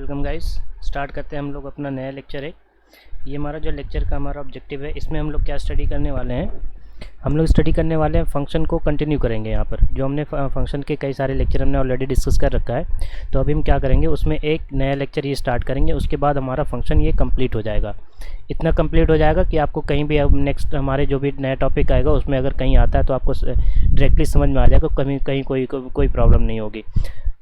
Welcome guys. Start करते हैं हम लोग अपना नया लेक्चर है। ये हमारा जो लेक्चर का हमारा ऑब्जेक्टिव है, इसमें हम लोग क्या स्टडी करने वाले हैं। हम लोग स्टडी करने वाले हैं फंक्शन को कंटिन्यू करेंगे। यहाँ पर जो हमने फंक्शन के कई सारे लेक्चर हमने ऑलरेडी डिस्कस कर रखा है, तो अभी हम क्या करेंगे, उसमें एक नया लेक्चर ये स्टार्ट करेंगे। उसके बाद हमारा फंक्शन ये कंप्लीट हो जाएगा। इतना कंप्लीट हो जाएगा कि आपको कहीं भी अब नेक्स्ट हमारे जो भी नया टॉपिक आएगा उसमें अगर कहीं आता है तो आपको डायरेक्टली समझ में आ जाएगा, कहीं कोई प्रॉब्लम नहीं होगी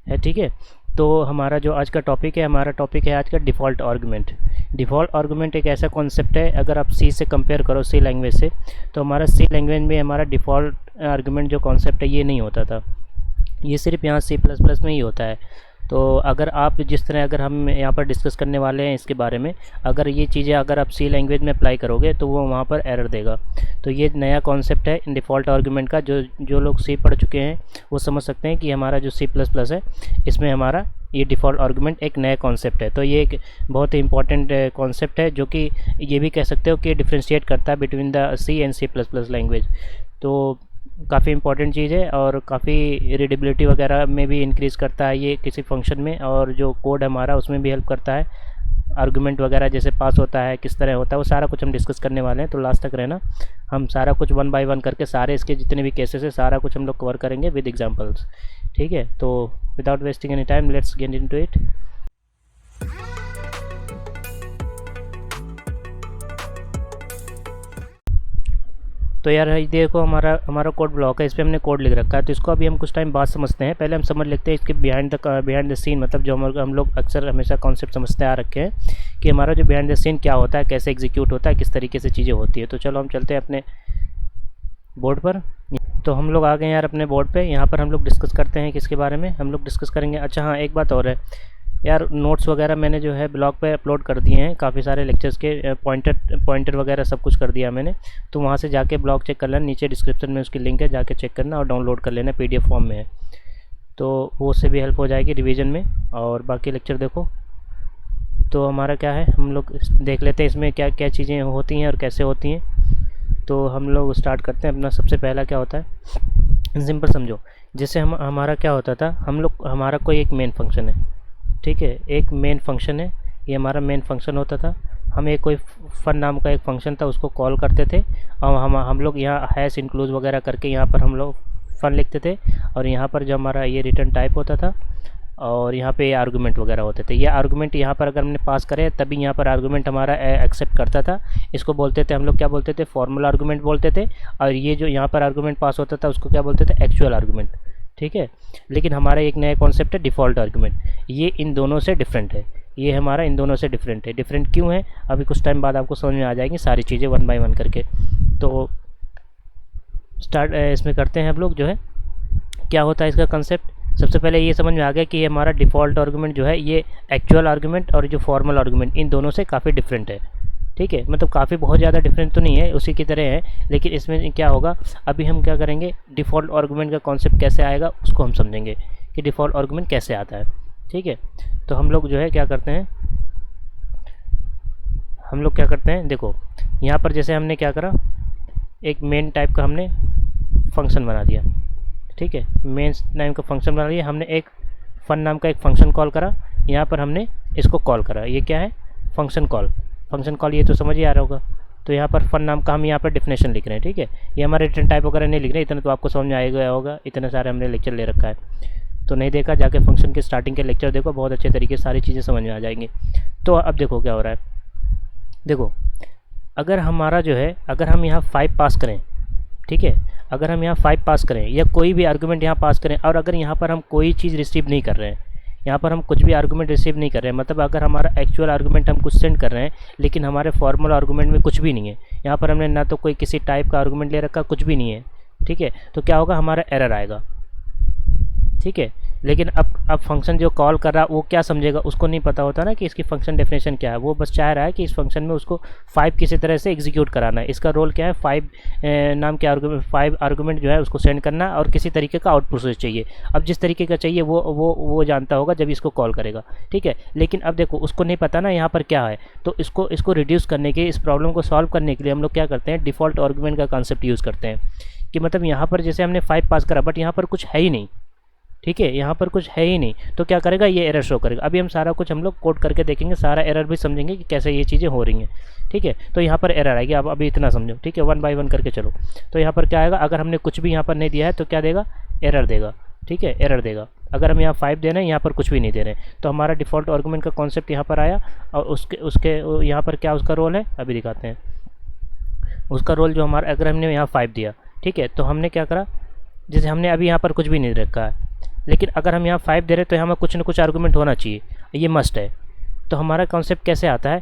है। ठीक है, तो हमारा जो आज का टॉपिक है, हमारा टॉपिक है आज का डिफ़ॉल्ट आर्गुमेंट। डिफ़ॉल्ट आर्गुमेंट एक ऐसा कॉन्सेप्ट है, अगर आप सी से कंपेयर करो, सी लैंग्वेज से, तो हमारा सी लैंग्वेज में हमारा डिफ़ॉल्ट आर्गुमेंट जो कॉन्सेप्ट है ये नहीं होता था। ये सिर्फ यहाँ सी प्लस प्लस में ही होता है। तो अगर आप जिस तरह अगर हम यहाँ पर डिस्कस करने वाले हैं इसके बारे में, अगर ये चीज़ें अगर आप सी लैंग्वेज में अप्लाई करोगे तो वो वहाँ पर एरर देगा। तो ये नया कॉन्सेप्ट है डिफ़ॉल्ट आर्गुमेंट का। जो लोग सी पढ़ चुके हैं वो समझ सकते हैं कि हमारा जो सी प्लस प्लस है, इसमें हमारा ये डिफ़ॉल्ट आर्गुमेंट एक नया कॉन्सेप्ट है। तो ये एक बहुत ही इंपॉर्टेंट कॉन्सेप्ट है, जो कि ये भी कह सकते हो कि डिफ्रेंशिएट करता है between the C and C plus plus language. तो काफ़ी इंपॉर्टेंट चीज़ है और काफ़ी रीडेबिलिटी वगैरह में भी इंक्रीज़ करता है ये किसी फंक्शन में, और जो कोड हमारा उसमें भी हेल्प करता है। आर्गुमेंट वगैरह जैसे पास होता है, किस तरह होता है, वो सारा कुछ हम डिस्कस करने वाले हैं। तो लास्ट तक रहना, हम सारा कुछ वन बाय वन करके सारे इसके जितने भी केसेस है सारा कुछ हम लोग कवर करेंगे विद एग्जांपल्स। ठीक है, तो without wasting any time let's get into it. तो यार ये देखो, हमारा कोड ब्लॉक है, इस पर हमने कोड लिख रखा है। तो इसको अभी हम कुछ टाइम बाद समझते हैं। पहले हम समझ लेते हैं इसके बिहाइंड द सीन, मतलब जो हम लोग अक्सर हमेशा कॉन्सेप्ट समझते आ रखे हैं कि हमारा जो बिहाइंड द सीन क्या होता है, कैसे एग्जीक्यूट होता है, किस तरीके से चीज़ें होती है। तो चलो हम चलते हैं अपने बोर्ड पर। तो हम लोग आ गए यार अपने बोर्ड पे। यहाँ पर हम लोग डिस्कस करते हैं किसके बारे में हम लोग डिस्कस करेंगे। अच्छा हाँ, एक बात और है यार, नोट्स वगैरह मैंने जो है ब्लॉग पे अपलोड कर दिए हैं, काफ़ी सारे लेक्चर्स के पॉइंटर वगैरह सब कुछ कर दिया मैंने। तो वहाँ से जाके ब्लॉग चेक कर लेना, नीचे डिस्क्रिप्शन में उसकी लिंक है, जाके चेक करना और डाउनलोड कर लेना, PDF फॉर्म में है। तो वो उससे भी हेल्प हो जाएगी रिवीजन में। और बाकी लेक्चर देखो। तो हमारा क्या है, हम लोग देख लेते हैं इसमें क्या क्या चीज़ें होती हैं और कैसे होती हैं। तो हम लोग स्टार्ट करते हैं अपना। सबसे पहला क्या होता है, सिंपल समझो। जैसे हमारा क्या होता था, हमारा कोई एक मेन फंक्शन है, ठीक है, एक मेन फंक्शन है, ये हमारा मेन फंक्शन होता था। हम एक कोई फन नाम का एक फंक्शन था, उसको कॉल करते थे, और हम लोग यहाँ हैश इंक्लूड वगैरह करके यहाँ पर हम लोग फन लिखते थे। और यहाँ पर जो हमारा ये रिटर्न टाइप होता था, और यहाँ पे ये आर्गुमेंट वगैरह होते थे। ये आर्गुमेंट यहाँ पर अगर हमने पास करे तभी यहाँ पर आर्गुमेंट हमारा एक्सेप्ट करता था। इसको बोलते थे हम लोग, क्या बोलते थे, फॉर्मल आर्गुमेंट बोलते थे। और ये जो यहाँ पर आर्गुमेंट पास होता था उसको क्या बोलते थे, एक्चुअल आर्गुमेंट। ठीक है, लेकिन हमारा एक नया कॉन्सेप्ट है डिफ़ॉल्ट आर्गुमेंट। ये इन दोनों से डिफरेंट है, ये हमारा इन दोनों से डिफरेंट है। डिफरेंट क्यों है, अभी कुछ टाइम बाद आपको समझ में आ जाएंगी सारी चीज़ें वन बाय वन करके। तो स्टार्ट इसमें करते हैं हम लोग, जो है क्या होता है इसका कंसेप्ट। सबसे पहले ये समझ में आ गया कि ये हमारा डिफ़ॉल्ट आर्गुमेंट जो है ये एक्चुअल आर्गुमेंट और जो फॉर्मल आर्गुमेंट इन दोनों से काफ़ी डिफरेंट है। ठीक है, मतलब काफ़ी बहुत ज़्यादा डिफरेंट तो नहीं है, उसी की तरह है, लेकिन इसमें क्या होगा, अभी हम क्या करेंगे, डिफ़ॉल्ट आर्गुमेंट का कॉन्सेप्ट कैसे आएगा उसको हम समझेंगे कि डिफ़ॉल्ट आर्गुमेंट कैसे आता है। ठीक है, तो हम लोग जो है क्या करते हैं, देखो यहाँ पर जैसे हमने क्या करा, एक मेन टाइप का हमने फंक्शन बना दिया। ठीक है, मेन नाम का फंक्शन बना दिया हमने, एक फन नाम का एक फंक्शन कॉल करा, यहाँ पर हमने इसको कॉल करा। ये क्या है, फंक्शन कॉल, ये तो समझ ही आ रहा होगा। तो यहाँ पर फन नाम का हम यहाँ पर डेफिनेशन लिख रहे हैं। ठीक है, ये हमारे रिटर्न टाइप वगैरह नहीं लिख रहे, इतना तो आपको समझ में आएगा होगा, इतने सारे हमने लेक्चर ले रखा है। तो नहीं देखा, जाके फंक्शन के स्टार्टिंग के लेक्चर देखो, बहुत अच्छे तरीके से सारी चीज़ें समझ में आ जाएंगी। तो अब देखो क्या हो रहा है, देखो अगर हमारा जो है, अगर हम यहाँ 5 पास करें, ठीक है, अगर हम यहाँ 5 पास करें या कोई भी आर्गुमेंट यहाँ पास करें, और अगर यहाँ पर हम कोई चीज़ रिसीव नहीं कर रहे हैं, यहाँ पर हम कुछ भी आर्गुमेंट रिसीव नहीं कर रहे हैं, मतलब अगर हमारा एक्चुअल आर्गुमेंट हम कुछ सेंड कर रहे हैं लेकिन हमारे फॉर्मल आर्गुमेंट में कुछ भी नहीं है, यहाँ पर हमने ना तो कोई किसी टाइप का आर्गुमेंट ले रखा, कुछ भी नहीं है। ठीक है, तो क्या होगा, हमारा एरर आएगा। ठीक है, लेकिन अब फंक्शन जो कॉल कर रहा है वो क्या समझेगा, उसको नहीं पता होता ना कि इसकी फंक्शन डेफिनेशन क्या है। वो बस चाह रहा है कि इस फंक्शन में उसको 5 किसी तरह से एग्जीक्यूट कराना है। इसका रोल क्या है, 5 नाम के आर्गुमेंट, 5 आर्गुमेंट जो है उसको सेंड करना और किसी तरीके का आउटपुट चाहिए। अब जिस तरीके का चाहिए वो जानता होगा जब इसको कॉल करेगा। ठीक है, लेकिन अब देखो उसको नहीं पता ना यहाँ पर क्या है, तो इसको रिड्यूस करने के, इस प्रॉब्लम को सॉल्व करने के लिए हम लोग क्या करते हैं, डिफ़ॉल्ट आर्गुमेंट का कॉन्सेप्ट यूज़ करते हैं। कि मतलब यहाँ पर जैसे हमने 5 पास करा बट यहाँ पर कुछ है ही नहीं। ठीक है, यहाँ पर कुछ है ही नहीं, तो क्या करेगा, ये एरर शो करेगा। अभी हम सारा कुछ हम लोग कोड करके देखेंगे, सारा एरर भी समझेंगे कि कैसे ये चीज़ें हो रही हैं। ठीक है, तो यहाँ पर एरर आएगी, अब अभी इतना समझो। ठीक है, 1 बाय 1 करके चलो। तो यहाँ पर क्या आएगा, अगर हमने कुछ भी यहाँ पर नहीं दिया है तो क्या देगा, एरर देगा। ठीक है, एरर देगा। अगर हम यहाँ 5 दे रहे हैं, यहाँ पर कुछ भी नहीं दे रहे हैं, तो हमारा डिफ़ॉल्ट आर्गुमेंट का कॉन्सेप्ट यहाँ पर आया। और उसके यहाँ पर क्या उसका रोल है, अभी दिखाते हैं। उसका रोल जो हमारा, अगर हमने यहाँ 5 दिया, ठीक है, तो हमने क्या करा, जैसे हमने अभी यहाँ पर कुछ भी नहीं रखा है, लेकिन अगर हम यहाँ 5 दे रहे हैं तो यहाँ में कुछ ना कुछ आर्गुमेंट होना चाहिए, ये मस्ट है। तो हमारा कॉन्सेप्ट कैसे आता है,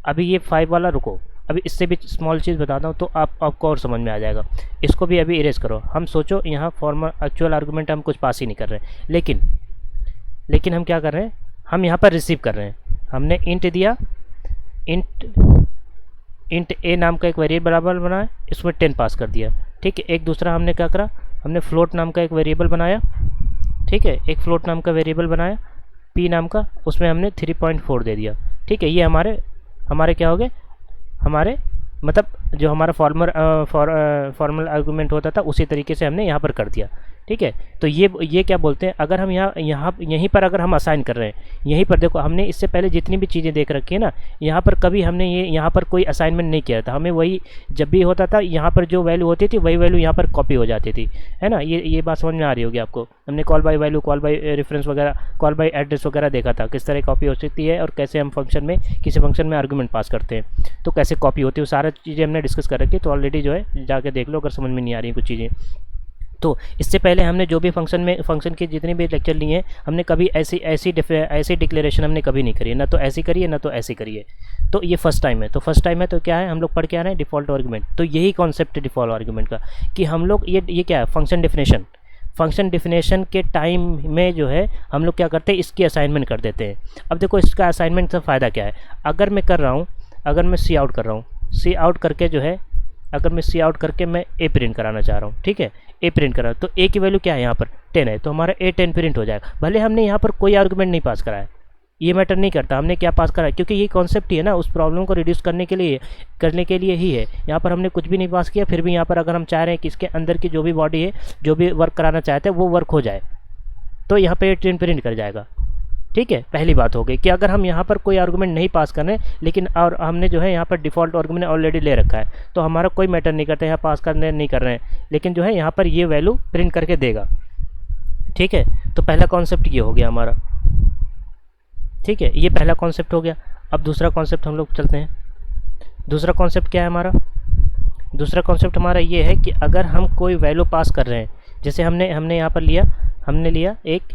अभी ये 5 वाला रुको, अभी इससे भी स्मॉल चीज़ बताता हूँ तो आपको और समझ में आ जाएगा। इसको भी अभी इरेज करो। हम सोचो यहाँ फॉर्मल एक्चुअल आर्गुमेंट हम कुछ पास ही नहीं कर रहे हैं, लेकिन हम क्या कर रहे हैं, हम यहाँ पर रिसीव कर रहे हैं। हमने इंट दिया, इंट ए नाम का एक वेरिएबल बनाया, इसमें 10 पास कर दिया। ठीक है, एक दूसरा हमने क्या करा, हमने फ्लोट नाम का एक वेरिएबल बनाया। ठीक है, एक फ्लोट नाम का वेरिएबल बनाया पी नाम का, उसमें हमने 3.4 दे दिया। ठीक है, ये हमारे क्या हो गए, हमारे मतलब जो हमारा फॉर्मल आर्गुमेंट होता था उसी तरीके से हमने यहाँ पर कर दिया। ठीक है, तो ये क्या बोलते हैं, अगर हम यहीं पर अगर हम असाइन कर रहे हैं, यहीं पर देखो हमने इससे पहले जितनी भी चीज़ें देख रखी है ना, यहाँ पर कभी हमने यहाँ पर कोई असाइनमेंट नहीं किया था। हमें वही जब भी होता था यहाँ पर जो वैल्यू होती थी वही वैल्यू यहाँ पर कॉपी हो जाती थी, है ना। ये बात समझ में आ रही होगी आपको। हमने call by value, call by reference वगैरह, कॉल बाय एड्रेस वगैरह देखा था, किस तरह कॉपी हो सकती है और कैसे हम फंक्शन में किसी फंक्शन में आर्गूमेंट पास करते हैं तो कैसे कॉपी होती है, वो सारा चीज़ें हमने डिस्कस कर रखी है। तो ऑलरेडी जो है जाके देख लो अगर समझ में नहीं आ रही कुछ चीज़ें। तो इससे पहले हमने जो भी फंक्शन के जितने भी लेक्चर लिए हैं, हमने कभी ऐसी डिक्लेरेशन हमने कभी नहीं करी है, ना तो ऐसी करी है ना तो ऐसी करी है। तो ये फर्स्ट टाइम है। तो फर्स्ट टाइम है तो क्या है, हम लोग पढ़ के आ रहे हैं डिफ़ॉल्ट आर्गुमेंट। तो यही कॉन्सेप्ट है डिफ़ॉल्ट आर्गुमेंट का कि हम लोग ये क्या है, फंक्शन डिफिनेशन के टाइम में जो है हम लोग क्या करते हैं, इसकी असाइनमेंट कर देते हैं। अब देखो इसका असाइनमेंट से फ़ायदा क्या है, अगर मैं कर रहा हूँ, अगर मैं सी आउट कर रहा हूँ, सी आउट करके जो है, अगर मैं सी आउट करके मैं ए प्रिंट कराना चाह रहा हूँ, ठीक है, ए प्रिंट करा, तो ए की वैल्यू क्या है यहाँ पर 10 है, तो हमारा ए 10 प्रिंट हो जाएगा। भले हमने यहाँ पर कोई आर्गुमेंट नहीं पास करा है, ये मैटर नहीं करता हमने क्या पास करा है, क्योंकि ये कॉन्सेप्ट ही है ना, उस प्रॉब्लम को रिड्यूस करने के लिए ही है। यहाँ पर हमने कुछ भी नहीं पास किया, फिर भी यहाँ पर अगर हम चाह रहे हैं कि इसके अंदर की जो भी बॉडी है, जो भी वर्क कराना चाहते हैं वो वर्क हो जाए, तो यहाँ पे 10 प्रिंट कर जाएगा। ठीक है, पहली बात हो गई कि अगर हम यहाँ पर कोई आर्गुमेंट नहीं पास कर रहे हैं, लेकिन और हमने जो है यहाँ पर डिफ़ॉल्ट आर्गुमेंट ऑलरेडी ले रखा है, तो हमारा कोई मैटर नहीं करता यहाँ पास करने नहीं कर रहे हैं, लेकिन जो है यहाँ पर ये वैल्यू प्रिंट करके देगा। ठीक है, तो पहला कॉन्सेप्ट ये हो गया हमारा। ठीक है, ये पहला कॉन्सेप्ट हो गया। अब दूसरा कॉन्सेप्ट हम लोग चलते हैं। दूसरा कॉन्सेप्ट क्या है हमारा, दूसरा कॉन्सेप्ट हमारा ये है कि अगर हम कोई वैल्यू पास कर रहे हैं, जैसे हमने यहाँ पर हमने लिया एक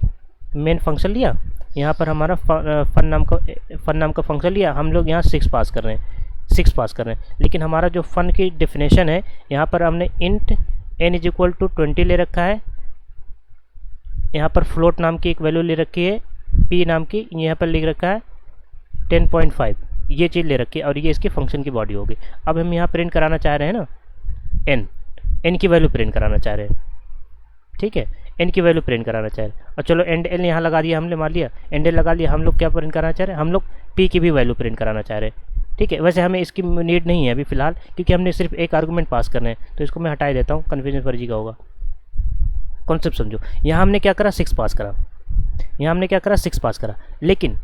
मेन फंक्शन लिया, यहाँ पर हमारा फन नाम का फंक्शन लिया, हम लोग यहाँ 6 पास कर रहे हैं, लेकिन हमारा जो फन की डेफिनेशन है, यहाँ पर हमने इंट n = 20 ले रखा है, यहाँ पर फ्लोट नाम की एक वैल्यू ले रखी है, p नाम की, यहाँ पर लिख रखा है 10.5, ये चीज़ ले रखी है, और ये इसकी फंक्शन की बॉडी होगी। अब हम यहाँ प्रिंट कराना चाह रहे हैं ना, n की वैल्यू प्रिंट कराना चाह रहे हैं। ठीक है, n की वैल्यू प्रिंट कराना चाह रहे हैं, और चलो एंड एल यहाँ लगा दिया हमने, मान लिया एंड एल लगा लिया, हम लोग क्या प्रिंट कराना चाह रहे हैं, हम लोग p की भी वैल्यू प्रिंट कराना चाह रहे हैं। ठीक है, वैसे हमें इसकी नीड नहीं है अभी फ़िलहाल, क्योंकि हमने सिर्फ एक आर्गुमेंट पास करना है, तो इसको मैं हटा देता हूँ, कन्फ्यूजन फर्जी का होगा। कॉन्सेप्ट समझो, यहाँ हमने क्या करा, 6 पास करा, यहाँ हमने क्या करा, 6 पास करा, लेकिन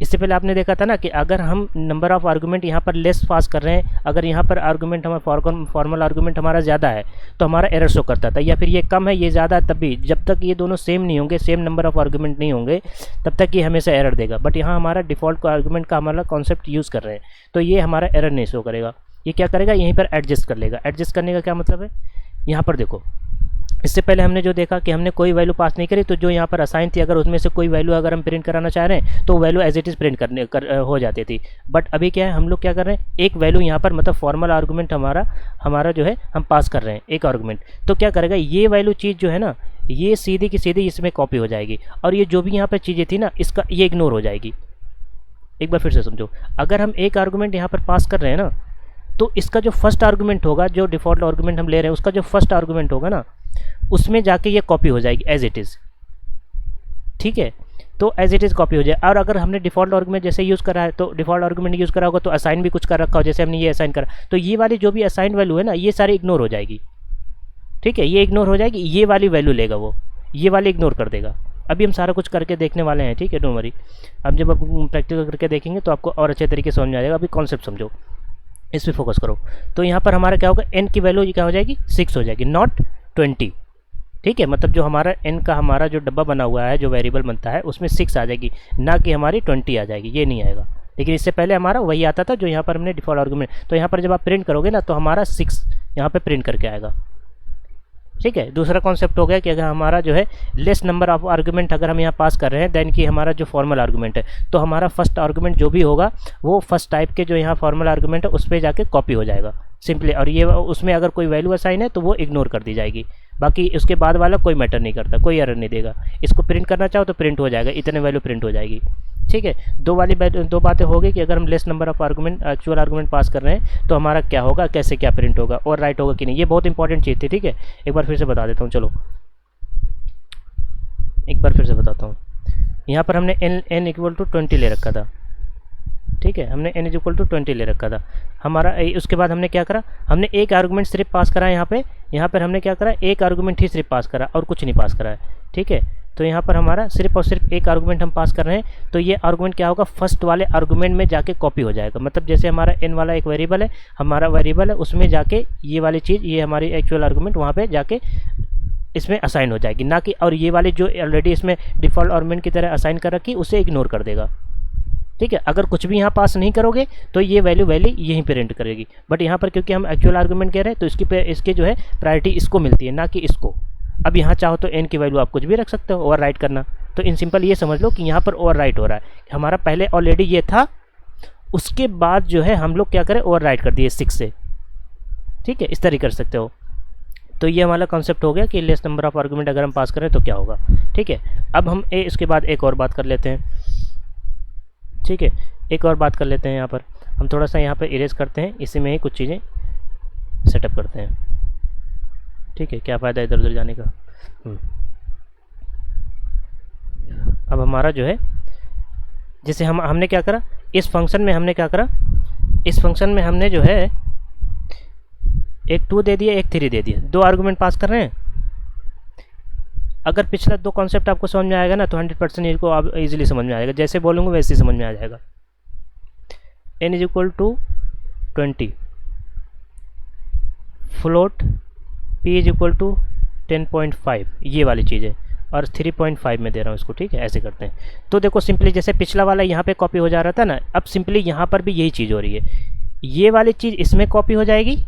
इससे पहले आपने देखा था ना कि अगर हम नंबर ऑफ़ आर्गुमेंट यहाँ पर लेस पास कर रहे हैं, अगर यहाँ पर आर्गुमेंट हमारा फॉर्मल आर्गुमेंट हमारा ज़्यादा है तो हमारा एरर शो करता था, या फिर ये कम है ये ज़्यादा है, तब भी जब तक ये दोनों सेम नहीं होंगे, सेम नंबर ऑफ़ आर्गुमेंट नहीं होंगे, तब तक ये हमेशा एरर देगा। बट यहाँ हमारा डिफ़ॉल्ट आर्गुमेंट का हमारा कॉन्सेप्ट यूज़ कर रहे हैं, तो ये हमारा एरर नहीं शो करेगा। ये क्या करेगा, यहीं पर एडजस्ट कर लेगा। एडजस्ट करने का क्या मतलब है, यहाँ पर देखो, इससे पहले हमने जो देखा कि हमने कोई वैल्यू पास नहीं करी, तो जो यहाँ पर असाइन थी, अगर उसमें से कोई वैल्यू अगर हम प्रिंट कराना चाह रहे हैं तो value as it is print हो जाती थी। बट अभी क्या है, हम लोग क्या कर रहे हैं, एक वैल्यू यहाँ पर मतलब फॉर्मल आर्गुमेंट हमारा जो है हम पास कर रहे हैं एक आर्गुमेंट, तो क्या करेगा, ये वैल्यू चीज़ जो है ना, ये सीधी की सीधी इसमें कॉपी हो जाएगी, और ये जो भी यहाँ पर चीज़ें थी ना, इसका ये इग्नोर हो जाएगी। एक बार फिर से समझो, अगर हम एक आर्गुमेंट यहाँ पर पास कर रहे हैं ना, तो इसका जो फर्स्ट आर्गुमेंट होगा, जो डिफ़ॉल्ट आर्गुमेंट हम ले रहे हैं, उसका जो फर्स्ट आर्गुमेंट होगा ना, उसमें जाके ये कॉपी हो जाएगी एज इट इज़। ठीक है, तो एज इट इज़ कॉपी हो जाए। और अगर हमने डिफ़ॉल्ट आर्गुमेंट जैसे यूज़ करा है, तो डिफ़ॉल्ट आर्गुमेंट यूज़ करा होगा तो असाइन भी कुछ कर रखा हो, जैसे हमने ये असाइन करा, तो ये वाली जो भी असाइन वैल्यू है ना, ये सारी इग्नोर हो जाएगी। ठीक है, ये इग्नोर हो जाएगी, ये वाली वैल्यू लेगा वो, ये वाली इग्नोर कर देगा। अभी हम सारा कुछ करके देखने वाले हैं, ठीक है, डोंट वरी। अब जब आप प्रैक्टिकल करके देखेंगे तो आपको और अच्छे तरीके से समझ में आ जाएगा। अभी कॉन्सेप्ट समझो, इस पर फोकस करो। तो यहाँ पर हमारा क्या होगा, एन की वैल्यू क्या हो जाएगी, 6 हो जाएगी, नॉट 20, ठीक है। मतलब जो हमारा एन का हमारा जो डब्बा बना हुआ है, जो वेरिएबल बनता है, उसमें 6 आ जाएगी, ना कि हमारी 20 आ जाएगी, ये नहीं आएगा। लेकिन इससे पहले हमारा वही आता था जो यहाँ पर हमने डिफ़ॉल्ट आर्गुमेंट। तो यहाँ पर जब आप प्रिंट करोगे ना तो हमारा 6 यहाँ पे प्रिंट करके आएगा, ठीक है। दूसरा कॉन्सेप्ट हो गया कि अगर हमारा जो है लेस नंबर ऑफ आर्गुमेंट अगर हम यहाँ पास कर रहे हैं देन कि हमारा जो फॉर्मल आर्गुमेंट है, तो हमारा फर्स्ट आर्गुमेंट जो भी होगा वो फर्स्ट टाइप के जो यहाँ फॉर्मल आर्गुमेंट है उस पर जाके कॉपी हो जाएगा सिंपली। और ये उसमें अगर कोई वैल्यू असाइन है तो वो इग्नोर कर दी जाएगी, बाकी उसके बाद वाला कोई मैटर नहीं करता, कोई एरर नहीं देगा। इसको प्रिंट करना चाहो तो प्रिंट हो जाएगा, इतने वैल्यू प्रिंट हो जाएगी, ठीक है। दो बातें हो गई कि अगर हम less number of argument actual argument pass कर रहे हैं तो हमारा क्या होगा, कैसे क्या प्रिंट होगा और राइट होगा कि नहीं, ये बहुत इंपॉर्टेंट चीज़ थी, ठीक है। एक बार फिर से बता देता हूँ, चलो एक बार फिर से बताता हूँ। यहाँ पर हमने n इक्वल टू 20 ले रखा था, ठीक है, हमने n इक्वल टू 20 ले रखा था हमारा। उसके बाद हमने क्या करा, हमने एक आर्गुमेंट सिर्फ पास करा है यहाँ पर हमने क्या करा, एक आर्गुमेंट ही सिर्फ पास करा और कुछ नहीं पास करा है, ठीक है। तो यहाँ पर हमारा सिर्फ और सिर्फ एक आर्गुमेंट हम पास कर रहे हैं, तो ये आर्गुमेंट क्या होगा, फर्स्ट वाले आर्गुमेंट में जाके कॉपी हो जाएगा। मतलब जैसे हमारा n वाला एक वेरिएबल है, हमारा वेरिएबल है, उसमें जाके ये वाली चीज़, ये हमारी एक्चुअल आर्गुमेंट वहाँ पे जाके इसमें असाइन हो जाएगी, ना कि और ये वाली जो ऑलरेडी इसमें डिफ़ॉल्ट आर्गुमेंट की तरह असाइन कर रखी उसे इग्नोर कर देगा, ठीक है। अगर कुछ भी यहाँ पास नहीं करोगे तो ये वैल्यू यहीं प्रिंट करेगी। बट यहाँ पर क्योंकि हम एक्चुअल आर्गुमेंट कह रहे हैं तो इसके जो है प्रायोरिटी इसको मिलती है, ना कि इसको। अब यहाँ चाहो तो n की वैल्यू आप कुछ भी रख सकते हो, ओवर राइट करना। तो इन सिंपल ये समझ लो कि यहाँ पर ओवर राइट हो रहा है, हमारा पहले ऑलरेडी ये था, उसके बाद जो है हम लोग क्या करें, ओवर राइट कर दिए 6 से, ठीक है, इस तरह कर सकते हो। तो ये हमारा कॉन्सेप्ट हो गया कि लेस नंबर ऑफ आर्गुमेंट अगर हम पास करें तो क्या होगा, ठीक है। अब हम इसके बाद एक और बात कर लेते हैं, ठीक है, एक और बात कर लेते हैं। यहाँ पर हम थोड़ा सा यहाँ पर इरेज करते हैं, इसी में ही कुछ चीज़ें सेटअप करते हैं, ठीक है, क्या फ़ायदा इधर उधर जाने का। अब हमारा जो है, जैसे हमने क्या करा इस फंक्शन में, हमने क्या करा इस फंक्शन में, हमने जो है एक 2 दे दिया, एक 3 दे दिया, 2 आर्गुमेंट पास कर रहे हैं। अगर पिछला 2 कॉन्सेप्ट आपको समझ में आएगा ना तो 100% इसको आप इजीली समझ में आएगा, जैसे बोलूँगा वैसे ही समझ में आ जाएगा। n is equal to 20, float p is equal to 10.5, ये वाली चीज़ है, और 3.5 में दे रहा हूँ इसको, ठीक है। ऐसे करते हैं तो देखो सिंपली जैसे पिछला वाला यहाँ पे कॉपी हो जा रहा था ना, अब सिंपली यहाँ पर भी यही चीज़ हो रही है, ये वाली चीज़ इसमें कॉपी हो जाएगी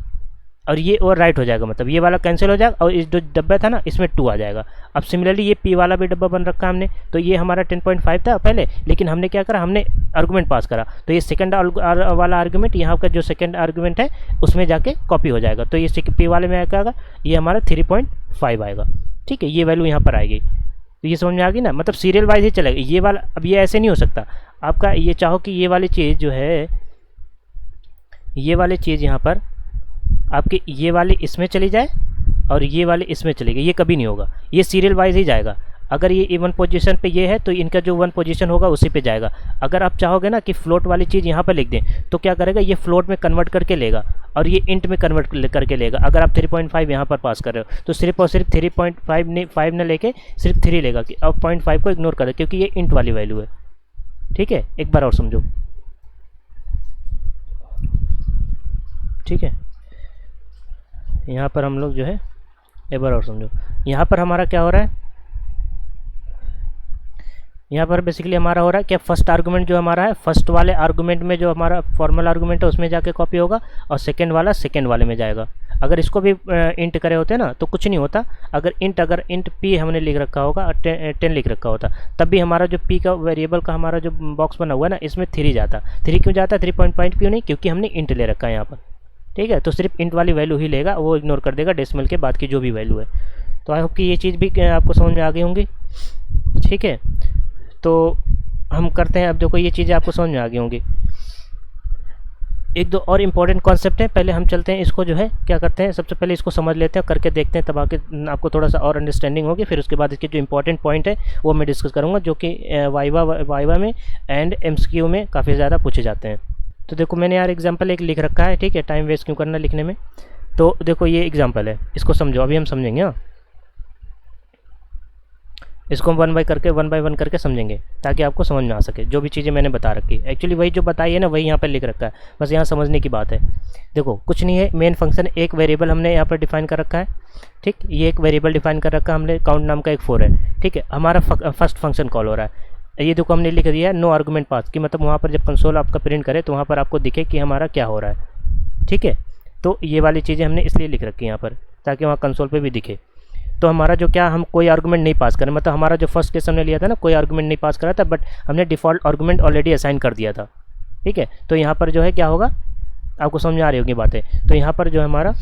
और ये ओवर राइट हो जाएगा, मतलब ये वाला कैंसिल हो जाएगा और इस जो डब्बा था ना इसमें 2 आ जाएगा। अब सिमिलरली ये p वाला भी डब्बा बन रखा है हमने, तो ये हमारा 10.5 था पहले, लेकिन हमने क्या करा, हमने आर्गुमेंट पास करा, तो ये सेकंड वाला आर्गुमेंट, यहाँ का जो सेकंड आर्गुमेंट है उसमें जाके कॉपी हो जाएगा। तो ये p वाले में क्या आएगा, ये हमारा 3.5 आएगा, ठीक है, ये वैल्यू यहाँ पर आएगी। तो ये समझ में आ गई ना, मतलब सीरियल वाइज ही चलेगा ये वाला। अब ये ऐसे नहीं हो सकता आपका, ये चाहो कि ये वाली चीज़ जो है, ये वाली चीज़ यहाँ पर आपकी ये वाली इसमें चली जाए और ये वाली इसमें चली गई, ये कभी नहीं होगा, ये सीरियल वाइज ही जाएगा। अगर ये इवन पोजीशन पे ये है तो इनका जो 1 पोजीशन होगा उसी पे जाएगा। अगर आप चाहोगे ना कि फ्लोट वाली चीज़ यहाँ पर लिख दें तो क्या करेगा, ये फ्लोट में कन्वर्ट करके लेगा और ये इंट में कन्वर्ट करके लेगा। अगर आप 3.5 यहाँ पर पास कर रहे हो तो सिर्फ और सिर्फ 3.5 न लेके सिर्फ 3 लेगा, कि अब 0.5 को इग्नोर कर दे क्योंकि ये इंट वाली वैल्यू है, ठीक है। एक बार और समझो, ठीक है, यहाँ पर हम लोग जो है एक बार और समझो, यहाँ पर हमारा क्या हो रहा है, यहाँ पर बेसिकली हमारा हो रहा है क्या, फर्स्ट आर्गुमेंट जो हमारा है, फर्स्ट वाले आर्गुमेंट में जो हमारा फॉर्मल आर्गुमेंट है उसमें जाके कॉपी होगा और सेकंड वाला सेकंड वाले में जाएगा। अगर इसको भी इंट करे होते ना तो कुछ नहीं होता। अगर इंट p हमने लिख रखा होगा, 10 लिख रखा होता, तब भी हमारा जो p का वेरिएबल का हमारा जो बॉक्स बना हुआ है ना इसमें 3 जाता। 3 क्यों जाता, 3.5 क्यों नहीं, क्योंकि हमने इंट ले रखा है यहाँ पर, ठीक है। तो सिर्फ इंट वाली वैल्यू ही लेगा, वो इग्नोर कर देगा डेसिमल के बाद की जो भी वैल्यू है। तो आई होप कि ये चीज़ भी आपको समझ में आ गई होंगी, ठीक है। तो हम करते हैं, अब देखो ये चीज़ें आपको समझ में आ गई होंगी। एक दो और इम्पॉर्टेंट कॉन्सेप्ट है, पहले हम चलते हैं इसको जो है क्या करते हैं, सबसे पहले इसको समझ लेते हैं, करके देखते हैं, तब आपको थोड़ा सा और अंडरस्टैंडिंग होगी। फिर उसके बाद इसके जो इंपॉर्टेंट पॉइंट है वो मैं डिस्कस करूँगा, जो कि वाइवा में एंड MCQ में काफ़ी ज़्यादा पूछे जाते हैं। तो देखो मैंने यार एग्जाम्पल एक लिख रखा है, ठीक है, टाइम वेस्ट क्यों करना लिखने में। तो देखो ये एग्जाम्पल है, इसको समझो, अभी हम समझेंगे। हाँ, इसको हम वन बाय वन करके समझेंगे ताकि आपको समझ में आ सके जो भी चीज़ें मैंने बता रखी। एक्चुअली वही जो बताई है ना वही यहाँ पर लिख रखा है, बस यहाँ समझने की बात है। देखो कुछ नहीं है, मेन फंक्शन एक वेरिएबल हमने यहाँ पर डिफाइन कर रखा है, ठीक। ये एक वेरिएबल डिफाइन कर रखा है हमने, काउंट नाम का एक 4 है, ठीक है। हमारा फर्स्ट फंक्शन कॉल हो रहा है, ये देखो हमने लिख दिया है नो आर्गूमेंट पास, कि मतलब वहाँ पर जब कंसोल आपका प्रिंट करे तो वहाँ पर आपको दिखे कि हमारा क्या हो रहा है, ठीक है। तो ये वाली चीज़ें हमने इसलिए लिख रखी है यहाँ पर ताकि वहाँ कंसोल पे भी दिखे। तो हमारा जो क्या, हम कोई आर्गूमेंट नहीं पास करें, मतलब हमारा जो फर्स्ट केस हमने लिया था ना, कोई आर्गूमेंट नहीं पास करा था, बट हमने डिफ़ॉल्ट आर्गूमेंट ऑलरेडी असाइन कर दिया था, ठीक है। तो यहाँ पर जो है क्या होगा, आपको समझ में आ रही होगी बातें। तो यहाँ पर जो है हमारा,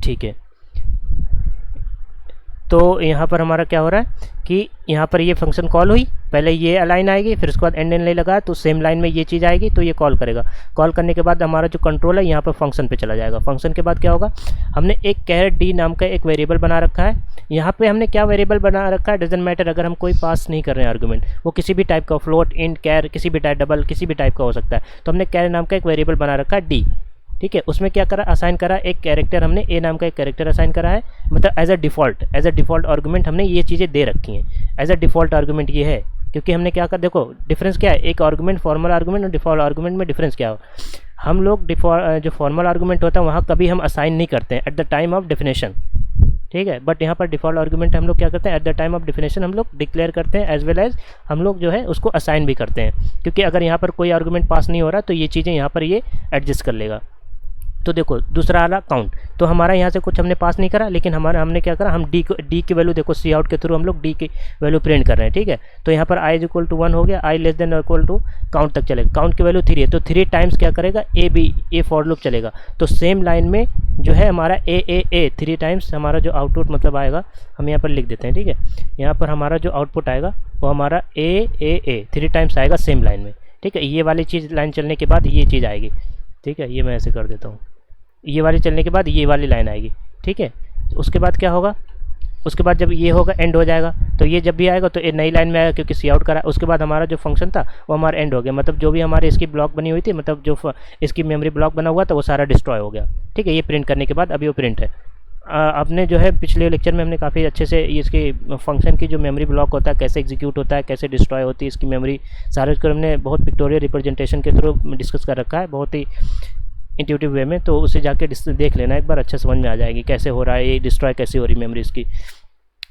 ठीक है, तो यहाँ पर हमारा क्या हो रहा है कि यहाँ पर ये फंक्शन कॉल हुई, पहले ये लाइन आएगी, फिर उसके बाद एंड नहीं लगा तो सेम लाइन में ये चीज़ आएगी, तो ये कॉल करेगा। कॉल करने के बाद हमारा जो कंट्रोल है यहाँ पर फंक्शन पे चला जाएगा। फंक्शन के बाद क्या होगा, हमने एक कैरेट डी नाम का एक वेरिएबल बना रखा है। यहाँ पे हमने क्या वेरिएबल बना रखा है डजेंट मैटर, अगर हम कोई पास नहीं कर रहे हैं आर्गूमेंट, वो किसी भी टाइप का, फ्लोट, इंट, कैर, किसी भी टाइप, डबल, किसी भी टाइप का हो सकता है। तो हमने कैर नाम का एक वेरिएबल बना रखा है डी, ठीक है। उसमें क्या करा, असाइन करा एक कैरेक्टर, हमने ए नाम का एक कैरेक्टर असाइन करा है, मतलब एज अ डिफ़ॉल्ट आर्गूमेंट हमने ये चीज़ें दे रखी हैं। एज अ डिफ़ॉल्ट आर्गूमेंट ये है, क्योंकि हमने क्या कर, देखो डिफरेंस क्या है, एक आर्गूमेंट फॉर्मल आर्गूमेंट और डिफ़ॉल्ट आर्गूमेंट में डिफरेंस क्या हो। हम लोग जो फॉर्मल आर्गूमेंट होता है वहाँ कभी हम असाइन नहीं करते हैं at the time of definition, ठीक है। बट यहाँ पर डिफ़ॉल्ट आर्गूमेंट हम लोग क्या करते हैं, at the time of definition हम लोग डिक्लेयर करते हैं, एज वेल एज हम लोग जो है उसको असाइन भी करते हैं, क्योंकि अगर यहाँ पर कोई आर्गूमेंट पास नहीं हो रहा तो ये चीज़ें यहाँ पर ये एडजस्ट कर लेगा। तो देखो दूसरा वाला काउंट, तो हमारा यहाँ से कुछ हमने पास नहीं करा, लेकिन हमने क्या करा, हम डी की वैल्यू, देखो सी आउट के थ्रू हम लोग डी की वैल्यू प्रिंट कर रहे हैं, ठीक है। तो यहाँ पर आई इज इक्वल टू 1 हो गया, i less than equal to count तक चलेगा। काउंट की वैल्यू 3 है, तो 3 टाइम्स क्या करेगा, ए फॉर लूप चलेगा। तो सेम लाइन में जो है हमारा ए 3 टाइम्स हमारा जो आउटपुट मतलब आएगा, हम यहाँ पर लिख देते हैं, ठीक है। यहाँ पर हमारा जो आउटपुट आएगा वो हमारा ए 3 टाइम्स आएगा सेम लाइन में, ठीक है। ये वाली चीज़ लाइन चलने के बाद ये चीज़ आएगी, ठीक है। ये मैं ऐसे कर देता हूँ, ये वाली चलने के बाद ये वाली लाइन आएगी, ठीक है। उसके बाद क्या होगा, उसके बाद जब ये होगा एंड हो जाएगा, तो ये जब भी आएगा तो एक नई लाइन में आएगा क्योंकि सी आउट करा। उसके बाद हमारा जो फंक्शन था वो हमारा एंड हो गया, मतलब जो भी हमारे इसकी ब्लॉक बनी हुई थी, मतलब जो इसकी मेमोरी ब्लॉक बना हुआ था वो सारा डिस्ट्रॉय हो गया, ठीक है। ये प्रिंट करने के बाद अभी वो प्रिंट है। आपने जो है पिछले लेक्चर में हमने काफ़ी अच्छे से इसकी फंक्शन की जो मेमोरी ब्लॉक होता है कैसे एग्जीक्यूट होता है, कैसे डिस्ट्रॉय होती है इसकी मेमोरी, सारे उसको हमने बहुत पिक्टोरियल रिप्रेजेंटेशन के थ्रू डिस्कस कर रखा है, बहुत ही इंट्यूटिव वे में। तो उसे जाके देख लेना एक बार, अच्छे समझ में आ जाएगी कैसे हो रहा है ये डिस्ट्रॉय, कैसे हो रही मेमोरी इसकी।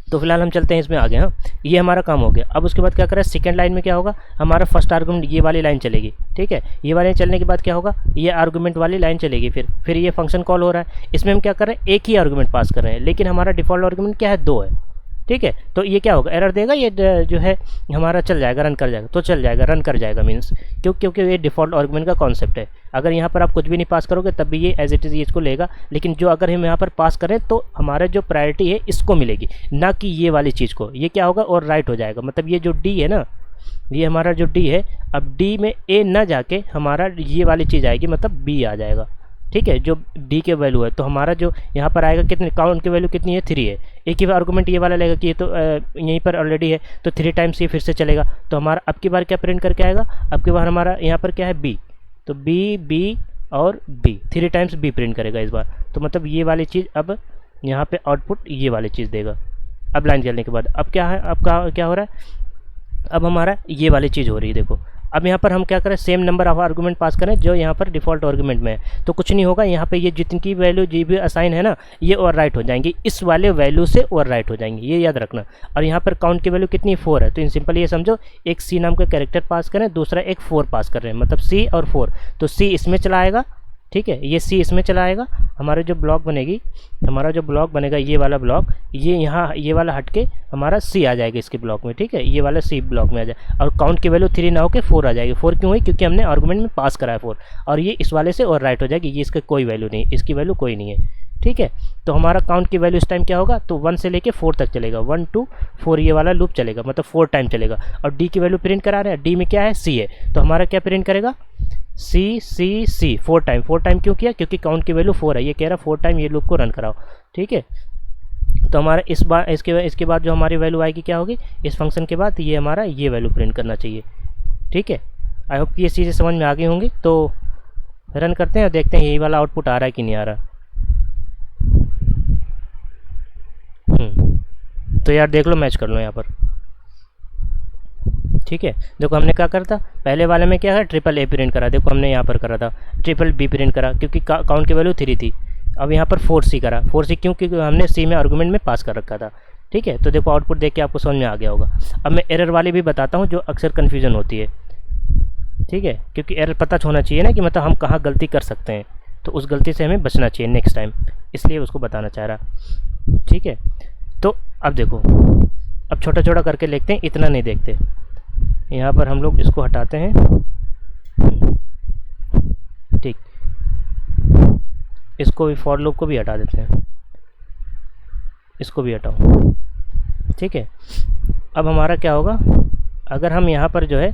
तो फिलहाल हम चलते हैं इसमें आगे। हाँ, ये हमारा काम हो गया। अब उसके बाद क्या करें, सेकंड लाइन में क्या होगा, हमारा फर्स्ट आर्गूमेंट ये वाली लाइन चलेगी, ठीक है। ये वाली चलने के बाद क्या होगा, ये आर्गूमेंट वाली लाइन चलेगी, फिर ये फंक्शन कॉल हो रहा है। इसमें हम क्या कर रहे हैं, एक ही आर्गूमेंट पास कर रहे हैं, लेकिन हमारा डिफ़ॉल्ट आर्गूमेंट क्या है, 2 है, ठीक है। तो ये क्या होगा, एरर देगा, ये जो है हमारा चल जाएगा, रन कर जाएगा, तो चल जाएगा, रन कर जाएगा मीन्स, क्योंकि ये डिफ़ॉल्ट आर्गूमेंट का कॉन्सेप्ट है। अगर यहाँ पर आप कुछ भी नहीं पास करोगे तब भी ये एज इट इज़ ये इसको लेगा, लेकिन जो अगर हम यहाँ पर पास करें तो हमारा जो प्रायोरिटी है इसको मिलेगी, ना कि ये वाली चीज़ को। ये क्या होगा, और राइट हो जाएगा, मतलब ये जो डी है ना, ये हमारा जो डी है, अब डी में ए ना जाके हमारा ये वाली चीज़ आएगी, मतलब बी आ जाएगा, ठीक है। जो डी के वैल्यू है तो हमारा जो यहाँ पर आएगा कितने, काउंट की वैल्यू कितनी है, 3 है। एक ही आर्गूमेंट ये वाला लेगा कि ये तो यहीं पर ऑलरेडी है, तो 3 टाइम्स ये फिर से चलेगा। तो हमारा अब की बार क्या प्रिंट करके आएगा, अब की बार हमारा यहाँ पर क्या है, बी, तो बी और बी 3 टाइम्स बी प्रिंट करेगा इस बार। तो मतलब ये वाली चीज़ अब यहाँ पे आउटपुट ये वाली चीज़ देगा। अब लाइन चलने के बाद अब क्या है, अब क्या हो रहा है, अब हमारा ये वाली चीज़ हो रही है। देखो अब यहाँ पर हम क्या करें, सेम नंबर ऑफ आर्गूमेंट पास करें जो यहाँ पर डिफ़ॉल्ट आर्गूमेंट में है, तो कुछ नहीं होगा। यहाँ पे ये जितनी की वैल्यू जी भी असाइन है ना, ये ओवर राइट हो जाएंगी, इस वाले वैल्यू से ओवर राइट हो जाएंगी, ये याद रखना। और यहाँ पर काउंट की वैल्यू कितनी, 4 है, तो इन सिंपल ये समझो, एक सी नाम का कैरेक्टर पास करें, दूसरा एक 4 पास कर रहे हैं, मतलब सी और 4, तो सी इसमें चला आएगा, ठीक है, ये सी इसमें चला आएगा। हमारा जो ब्लॉक बनेगी, हमारा जो ब्लॉक बनेगा ये वाला ब्लॉक, ये यहाँ ये वाला हट के हमारा सी आ जाएगा इसके ब्लॉक में, ठीक है, ये वाला सी ब्लॉक में आ जाए। और काउंट की वैल्यू 3 ना होकर 4 आ जाएगी। 4 क्यों हुई, क्योंकि हमने आर्गूमेंट में पास करा है 4, और ये इस वाले से और राइट हो जाएगी, ये इसका कोई वैल्यू नहीं, इसकी वैल्यू कोई नहीं है, ठीक है। तो हमारा काउंट की वैल्यू इस टाइम क्या होगा, तो 1 से लेके 4 तक चलेगा, 1 2 4 ये वाला लूप चलेगा, मतलब 4 टाइम चलेगा। और डी की वैल्यू प्रिंट करा रहे हैं, डी में क्या है, सी है, तो हमारा क्या प्रिंट करेगा, सी 4 टाइम। 4 टाइम क्यों किया, क्योंकि काउंट की वैल्यू 4 है, ये कह रहा 4 टाइम ये लूप को रन कराओ, ठीक है। तो हमारा इस बार इसके बाद जो हमारी वैल्यू आएगी क्या होगी, इस फंक्शन के बाद ये हमारा ये वैल्यू प्रिंट करना चाहिए, ठीक है। आई होप कि ये चीज़ें समझ में आ गई होंगी। तो रन करते हैं और देखते हैं यही वाला आउटपुट आ रहा है कि नहीं आ रहा। तो यार देख लो, मैच कर लो यहाँ पर। ठीक है, देखो हमने क्या करा था, पहले वाले में क्या है, ट्रिपल ए प्रिंट करा, देखो हमने यहाँ पर करा था ट्रिपल बी प्रिंट करा, क्योंकि काउंट की वैल्यू 3 थी। अब यहाँ पर 4C करा, 4C क्यों, क्योंकि हमने सी में आर्गूमेंट में पास कर रखा था। ठीक है, तो देखो आउटपुट देख के आपको समझ में आ गया होगा। अब मैं एरर वाली भी बताता हूँ जो अक्सर कन्फ्यूजन होती है। ठीक है, क्योंकि एरर पता होना चाहिए ना कि मतलब हम कहाँ गलती कर सकते हैं, तो उस गलती से हमें बचना चाहिए नेक्स्ट टाइम, इसलिए उसको बताना चाह रहा। ठीक है, तो अब देखो, अब छोटा छोटा करके लिखते हैं, इतना नहीं देखते। यहाँ पर हम लोग इसको हटाते हैं। ठीक, इसको भी, फॉर लूप को भी हटा देते हैं, इसको भी हटाओ। ठीक है, अब हमारा क्या होगा, अगर हम यहाँ पर जो है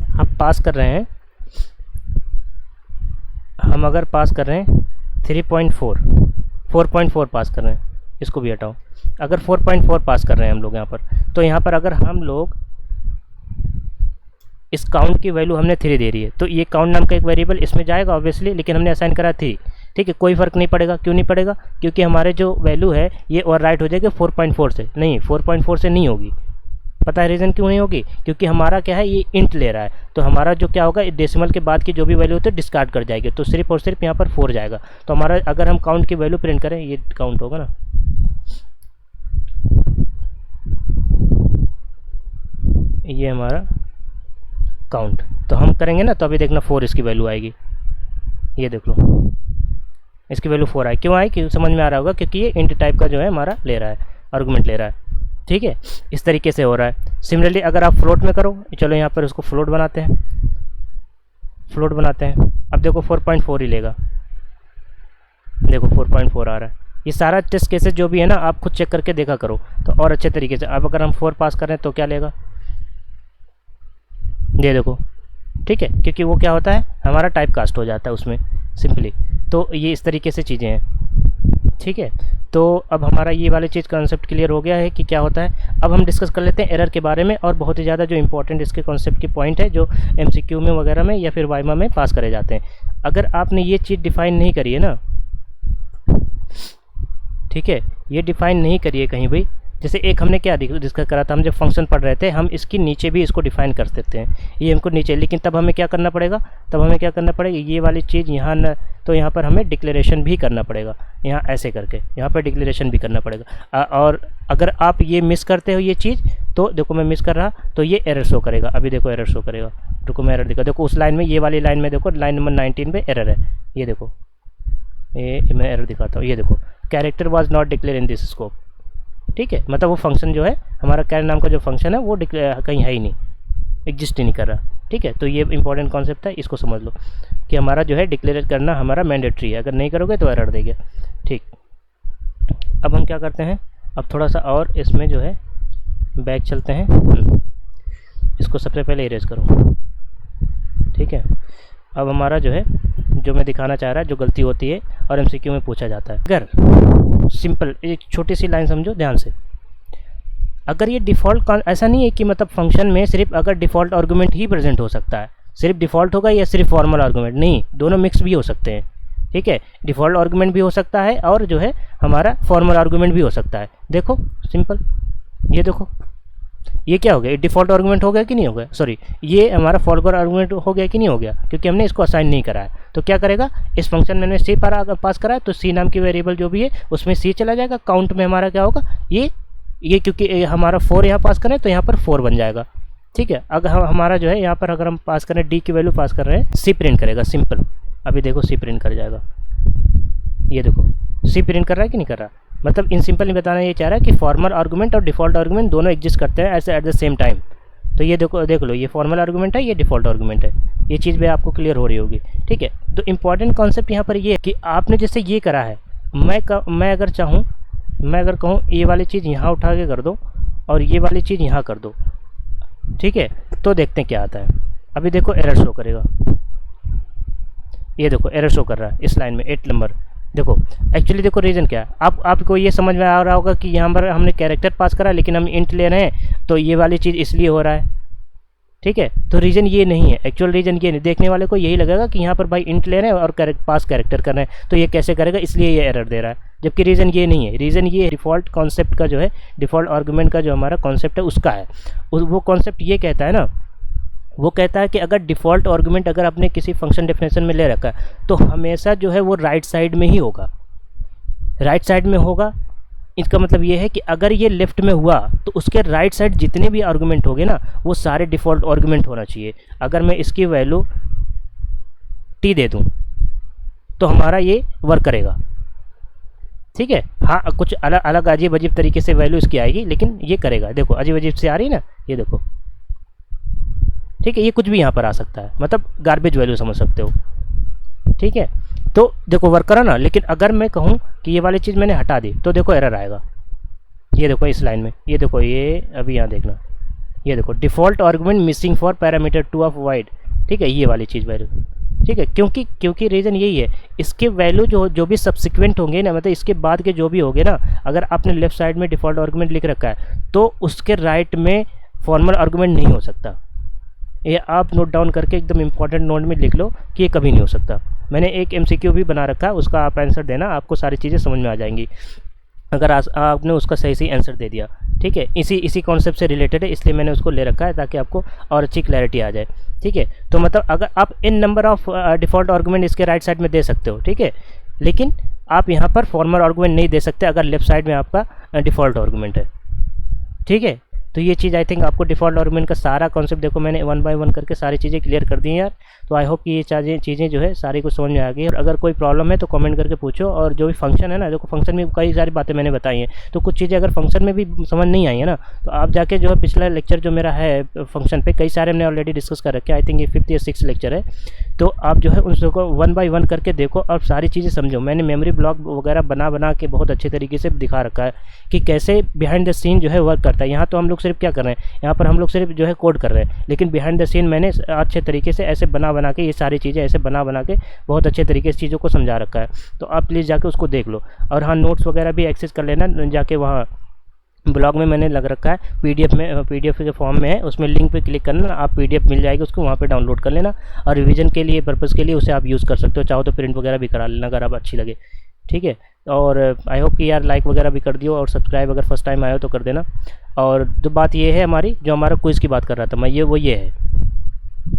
हम पास कर रहे हैं, हम अगर पास कर रहे हैं 4.4 पास कर रहे हैं, इसको भी हटाओ। अगर 4.4 पास कर रहे हैं हम लोग यहाँ पर, तो यहाँ पर अगर हम लोग इस काउंट की वैल्यू हमने 3 दे रही है, तो ये काउंट नाम का एक वेरिएबल इसमें जाएगा ऑब्वियसली, लेकिन हमने असाइन करा 3। ठीक है, कोई फ़र्क नहीं पड़ेगा। क्यों नहीं पड़ेगा, क्योंकि हमारे जो वैल्यू है ये ओवर राइट हो जाएगी 4.4 से, नहीं 4.4 से नहीं होगी। पता है रीज़न क्यों नहीं होगी, क्योंकि हमारा क्या है, ये इंट ले रहा है, तो हमारा जो क्या होगा, डेसिमल के बाद की जो भी वैल्यू होती है डिस्कार्ड कर जाएगी, तो सिर्फ और सिर्फ यहाँ पर 4 जाएगा। तो हमारा अगर हम काउंट की वैल्यू प्रिंट करें, ये काउंट होगा ना, ये हमारा काउंट, तो हम करेंगे ना, तो अभी देखना 4 इसकी वैल्यू आएगी। ये देख लो, इसकी वैल्यू 4 आई। क्यों आई, क्यों समझ में आ रहा होगा, क्योंकि ये इंट टाइप का जो है हमारा ले रहा है, आर्गूमेंट ले रहा है। ठीक है, इस तरीके से हो रहा है। सिमिलरली अगर आप फ्लोट में करो, चलो यहाँ पर उसको फ्लोट बनाते हैं, फ्लोट बनाते हैं। अब देखो 4.4 ही लेगा, देखो 4.4 आ रहा है। ये सारा टेस्ट केसेस जो भी है ना, आप खुद चेक करके देखा करो तो और अच्छे तरीके से। अब अगर हम 4 पास कर रहे हैं तो क्या लेगा, ये देखो। ठीक है, क्योंकि वो क्या होता है, हमारा टाइप कास्ट हो जाता है उसमें सिंपली। तो ये इस तरीके से चीज़ें हैं। ठीक है, तो अब हमारा ये वाली चीज़ कॉन्सेप्ट क्लियर हो गया है कि क्या होता है। अब हम डिस्कस कर लेते हैं एरर के बारे में, और बहुत ही ज़्यादा जो इंपॉर्टेंट इसके कॉन्सेप्ट की पॉइंट है, जो एमसीक्यू में वगैरह में या फिर वाइमा में पास करे जाते हैं। अगर आपने ये चीज़ डिफाइन नहीं करी है ना, ठीक है, ये डिफाइन नहीं करिए कहीं भी। जैसे एक हमने क्या डिस्कस करा था, हम जब फंक्शन पढ़ रहे थे, हम इसके नीचे भी इसको डिफाइन कर देते हैं, ये हमको नीचे, लेकिन तब हमें क्या करना पड़ेगा, तब हमें क्या करना पड़ेगा, ये वाली चीज़ यहाँ न, तो यहाँ पर हमें डिक्लेरेशन भी करना पड़ेगा, यहाँ ऐसे करके यहाँ पर डिक्लेरेशन भी करना पड़ेगा। और अगर आप ये मिस करते हो ये चीज़, तो देखो मैं मिस कर रहा, तो ये एरर शो करेगा। अभी देखो एरर शो करेगा, रुको मैं एरर दिखा, देखो उस लाइन में, ये वाली लाइन में देखो, लाइन नंबर 19 पे एरर है, ये देखो, ये मैं एरर दिखाता हूँ, ये देखो, character was not declare in this scope. ठीक है, मतलब वो फंक्शन जो है हमारा, कैर नाम का जो फंक्शन है वो कहीं है ही नहीं, एग्जिस्ट ही नहीं कर रहा। ठीक है, तो ये इंपॉर्टेंट कॉन्सेप्ट है, इसको समझ लो कि हमारा जो है डिक्लेयर करना हमारा मैंडेटरी है, अगर नहीं करोगे तो एरर देगा। ठीक, अब हम क्या करते हैं, अब थोड़ा सा और इसमें जो है बैक चलते हैं, इसको सबसे पहले इरेज करो। ठीक है, अब हमारा जो है, जो मैं दिखाना चाह रहा है, जो गलती होती है और एमसीक्यू में पूछा जाता है, अगर सिंपल एक छोटी सी लाइन समझो ध्यान से, अगर ये डिफ़ॉल्ट, ऐसा नहीं है कि मतलब फंक्शन में सिर्फ अगर डिफ़ॉल्ट आर्गूमेंट ही प्रेजेंट हो सकता है, सिर्फ डिफ़ॉल्ट होगा या सिर्फ फॉर्मल आर्गूमेंट, नहीं, दोनों मिक्स भी हो सकते हैं। ठीक है, डिफ़ॉल्ट आर्गूमेंट भी हो सकता है और जो है हमारा फॉर्मल आर्गूमेंट भी हो सकता है। देखो सिंपल, ये देखो, ये क्या हो गया, डिफ़ॉल्ट आर्गूमेंट हो गया कि नहीं हो गया, सॉरी, ये हमारा फॉर्मल आर्गूमेंट हो गया कि नहीं हो गया, क्योंकि हमने इसको असाइन नहीं करा है। तो क्या करेगा, इस फंक्शन में हमने सी पास करा है, तो सी नाम की वेरिएबल जो भी है उसमें सी चला जाएगा, काउंट में हमारा क्या होगा, ये क्योंकि हमारा 4 यहाँ पास करें तो यहाँ पर 4 बन जाएगा। ठीक है, अगर हमारा जो है यहाँ पर अगर हम पास करें, डी की वैल्यू पास कर रहे हैं, सी प्रिंट करेगा सिंपल। अभी देखो सी प्रिंट कर जाएगा, ये देखो सी प्रिंट कर रहा है कि नहीं कर रहा। मतलब इन सिंपल नहीं बताना ये चाह रहा है कि फॉर्मल आर्गूमेंट और डिफ़ॉल्ट आर्गूमेंट दोनों एग्जिस्ट करते हैं ऐसे एट द सेम टाइम। तो ये देखो, देख लो, ये फॉर्मल आर्गूमेंट है, ये डिफ़ॉल्ट आर्गूमेंट है, ये चीज़ भी आपको क्लियर हो रही होगी। ठीक है, तो इंपॉर्टेंट कॉन्सेप्ट यहाँ पर ये है कि आपने जैसे ये करा है, मैं अगर चाहूँ, मैं अगर कहूँ ये वाली चीज़ यहाँ उठा के कर दो और ये वाली चीज़ यहाँ कर दो, ठीक है, तो देखते हैं क्या आता है। अभी देखो एरर शो करेगा, ये देखो एरर शो कर रहा है इस लाइन में 8 नंबर। देखो एक्चुअली देखो रीज़न क्या है, आपको ये समझ में आ रहा होगा कि यहाँ पर हमने कैरेक्टर पास करा लेकिन हम इंट ले रहे हैं, तो ये वाली चीज़ इसलिए हो रहा है। ठीक है। तो रीज़न ये नहीं है, एक्चुअल रीज़न ये नहीं, देखने वाले को यही लगेगा कि यहाँ पर भाई इंट ले रहे हैं और पास कैरेक्टर कर रहे हैं, तो ये कैसे करेगा, इसलिए ये एरर दे रहा है, जबकि रीज़न ये नहीं है। रीज़न ये डिफ़ॉल्ट कॉन्सेप्ट का जो है, डिफ़ॉल्ट आर्गूमेंट का जो हमारा कॉन्सेप्ट है उसका है। वो कॉन्सेप्ट ये कहता है ना, वो कहता है कि अगर डिफ़ॉल्ट आर्गूमेंट अगर आपने किसी फंक्शन डेफिनेशन में ले रखा है तो हमेशा जो है वो राइट साइड में ही होगा, राइट साइड में होगा। इसका मतलब ये है कि अगर ये लेफ्ट में हुआ तो उसके राइट साइड जितने भी आर्गूमेंट होंगे ना वो सारे डिफ़ॉल्ट आर्गूमेंट होना चाहिए। अगर मैं इसकी वैल्यू टी दे दूँ तो हमारा ये वर्क करेगा, ठीक है। हाँ, कुछ अलग अलग अजीब अजीब तरीके से वैल्यू इसकी आएगी, लेकिन ये करेगा। देखो अजीब अजीब से आ रही ना, ये देखो, ठीक है। ये कुछ भी यहाँ पर आ सकता है, मतलब गार्बेज वैल्यू समझ सकते हो, ठीक है। तो देखो वर्क करा ना, लेकिन अगर मैं कहूँ कि ये वाली चीज़ मैंने हटा दी तो देखो एरर आएगा। ये देखो इस लाइन में, ये देखो, ये अभी यहाँ देखना, ये देखो default argument missing for parameter 2 of wide, ठीक है, ये वाली चीज़ वैल्यू, ठीक है। क्योंकि रीज़न यही है, इसके वैल्यू जो भी सब्सिक्वेंट होंगे ना, मतलब इसके बाद के जो भी होंगे ना, अगर आपने लेफ्ट साइड में डिफ़ॉल्ट आर्गुमेंट लिख रखा है तो उसके राइट में फॉर्मल आर्गुमेंट नहीं हो सकता। ये आप नोट डाउन करके एकदम इंपॉर्टेंट नोट में लिख लो कि ये कभी नहीं हो सकता। मैंने एक MCQ भी बना रखा है, उसका आप आंसर देना, आपको सारी चीज़ें समझ में आ जाएंगी अगर आपने उसका सही सही आंसर दे दिया, ठीक है। इसी कॉन्सेप्ट से रिलेटेड है, इसलिए मैंने उसको ले रखा है ताकि आपको और अच्छी क्लैरिटी आ जाए, ठीक है। तो मतलब अगर आप इन नंबर ऑफ डिफ़ॉल्ट आर्गुमेंट इसके राइट साइड में दे सकते हो, ठीक है, लेकिन आप यहाँ पर फॉर्मल आर्गुमेंट नहीं दे सकते अगर लेफ्ट साइड में आपका डिफ़ॉल्ट आर्गुमेंट है, ठीक है। तो ये चीज़ आई थिंक आपको डिफ़ॉल्ट आर्गुमेंट का सारा कॉन्सेप्ट, देखो मैंने 1 बाय 1 करके सारी चीज़ें क्लियर कर दी हैं यार। तो आई होप कि ये चीज़ें जो है सारी कुछ समझ में आ गई है। और अगर कोई प्रॉब्लम है तो कमेंट करके पूछो। और जो भी फंक्शन है ना, देखो फंक्शन में कई सारी बातें मैंने बताई हैं, तो कुछ चीज़ें अगर फंक्शन में भी समझ नहीं आई है ना, तो आप जाके जो है पिछला लेक्चर जो मेरा है फंक्शन पे, कई सारे हमने ऑलरेडी डिस्कस कर रखे हैं, आई थिंक ये 5th या 6th लेक्चर है, तो आप जो है उसको 1 बाय 1 करके देखो और सारी चीज़ें समझो। मैंने मेमोरी ब्लॉक वगैरह बना के बहुत अच्छे तरीके से दिखा रखा है कि कैसे बिहाइंड द सीन जो है वर्क करता है। यहाँ तो हम लोग सिर्फ क्या कर रहे हैं, यहाँ पर हम लोग सिर्फ जो है कोड कर रहे हैं, लेकिन बिहाइंड द सीन मैंने अच्छे तरीके से ऐसे बना के ये सारी चीज़ें ऐसे बना के बहुत अच्छे तरीके से चीज़ों को समझा रखा है। तो आप प्लीज़ जाके उसको देख लो। और हाँ, नोट्स वगैरह भी एक्सेस कर लेना जाके, वहाँ ब्लॉग में मैंने लग रखा है, PDF के फॉर्म में है, उसमें लिंक पे क्लिक करना, आप PDF मिल जाएगी, उसको वहाँ पे डाउनलोड कर लेना। और रिवीजन के लिए पर्पज़ के लिए उसे आप यूज़ कर सकते हो, चाहो तो प्रिंट वगैरह भी करा लेना अगर आप अच्छी लगे, ठीक है। और आई होप कि यार लाइक वगैरह भी कर दियो और सब्सक्राइब अगर फर्स्ट टाइम आए हो तो कर देना। और जो बात ये है हमारी, जो हमारा क्विज़ की बात कर रहा था मैं, वो ये है,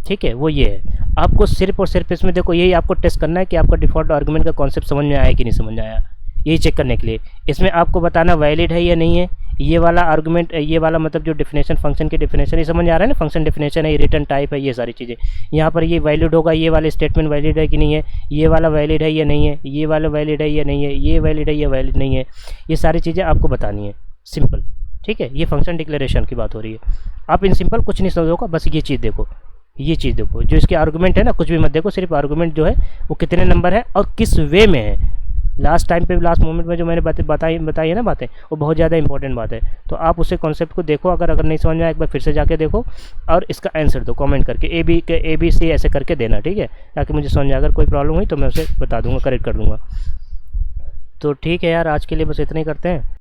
ठीक है, वो ये है। आपको सिर्फ और सिर्फ इसमें देखो यही आपको टेस्ट करना है कि आपका डिफ़ॉल्ट आर्गुमेंट का कॉन्सेप्ट समझ में आया कि नहीं समझ में आया, यही चेक करने के लिए। इसमें आपको बताना वैलिड है या नहीं है, ये वाला आर्गुमेंट, ये वाला मतलब जो डेफिनेशन, फंक्शन की डेफिनेशन, ये समझ आ रहा है ना, फंक्शन डेफिनेशन है, ये रिटर्न टाइप है, ये सारी चीज़ें यहाँ पर ये वैलिड होगा, ये वाले स्टेटमेंट वैलिड है कि नहीं है, ये वाला वैलिड है या नहीं है, ये वाला वैलिड है या नहीं है, ये वैलिड है या वैलिड नहीं है, ये सारी चीज़ें आपको बतानी है, सिंपल, ठीक है। ये फंक्शन डिक्लेरेशन की बात हो रही है। आप इन सिंपल कुछ नहीं समझोगा, बस ये चीज़ देखो, ये चीज़ देखो, जो इसके आर्गुमेंट है ना, कुछ भी मत देखो, सिर्फ आर्गुमेंट जो है वो कितने नंबर है और किस वे में है। लास्ट टाइम पे, लास्ट मोमेंट में जो मैंने बताई है ना बातें, वो बहुत ज़्यादा इंपॉर्टेंट बात है। तो आप उसे कॉन्सेप्ट को देखो, अगर नहीं समझ में आए एक बार फिर से जाके देखो और इसका आंसर दो कमेंट करके, ABC ऐसे करके देना, ठीक है, ताकि मुझे समझ में अगर कोई प्रॉब्लम हुई तो मैं उसे बता दूंगा, करेक्ट कर दूंगा। तो ठीक है यार, आज के लिए बस इतना ही करते हैं।